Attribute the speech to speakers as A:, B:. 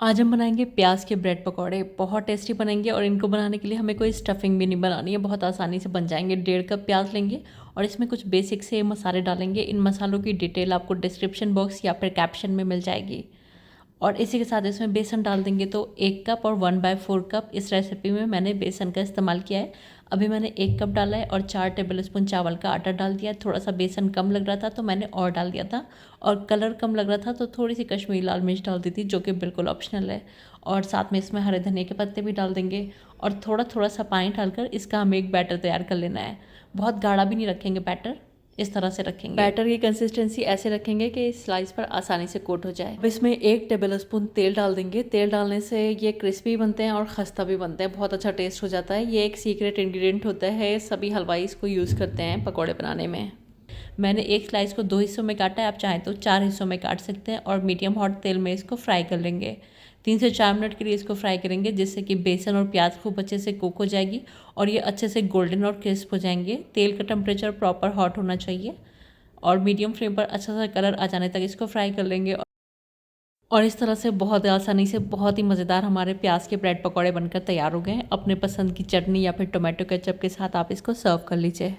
A: आज हम बनाएंगे प्याज के ब्रेड पकौड़े। बहुत टेस्टी बनेंगे और इनको बनाने के लिए हमें कोई स्टफिंग भी नहीं बनानी है, बहुत आसानी से बन जाएंगे। 1.5 कप प्याज लेंगे और इसमें कुछ बेसिक से मसाले डालेंगे। इन मसालों की डिटेल आपको डिस्क्रिप्शन बॉक्स या फिर कैप्शन में मिल जाएगी। और इसी के साथ इसमें बेसन डाल देंगे, तो 1 कप और 1/4 कप इस रेसिपी में मैंने बेसन का इस्तेमाल किया है। अभी मैंने 1 कप डाला है और 4 टेबल स्पून चावल का आटा डाल दिया। थोड़ा सा बेसन कम लग रहा था तो मैंने और डाल दिया था, और कलर कम लग रहा था तो थोड़ी सी कश्मीरी लाल मिर्च डाल दी थी, जो कि बिल्कुल ऑप्शनल है। और साथ में इसमें हरे धनिया के पत्ते भी डाल देंगे और थोड़ा थोड़ा सा पानी डालकर इसका हमें एक बैटर तैयार कर लेना है। बहुत गाढ़ा भी नहीं रखेंगे बैटर, इस तरह से रखेंगे। बैटर की कंसिस्टेंसी ऐसे रखेंगे कि स्लाइस पर आसानी से कोट हो जाए। अब इसमें 1 टेबल स्पून तेल डाल देंगे। तेल डालने से ये क्रिस्पी बनते हैं और खस्ता भी बनते हैं, बहुत अच्छा टेस्ट हो जाता है। ये एक सीक्रेट इंग्रेडिएंट होता है, सभी हलवाई इसको यूज़ करते हैं पकौड़े बनाने में। मैंने एक स्लाइस को 2 हिस्सों में काटा है, आप चाहें तो 4 हिस्सों में काट सकते हैं। और मीडियम हॉट तेल में इसको फ्राई कर लेंगे। 3 से 4 मिनट के लिए इसको फ्राई करेंगे, जिससे कि बेसन और प्याज खूब अच्छे से कुक हो जाएगी और ये अच्छे से गोल्डन और क्रिस्प हो जाएंगे। तेल का टेम्परेचर प्रॉपर हॉट होना चाहिए और मीडियम फ्लेम पर अच्छा सा कलर आ जाने तक इसको फ्राई कर लेंगे। और इस तरह से बहुत आसानी से बहुत ही मज़ेदार हमारे प्याज के ब्रेड पकौड़े बनकर तैयार हो गए हैं। अपने पसंद की चटनी या फिर टोमेटो केचप के साथ आप इसको सर्व कर लीजिए।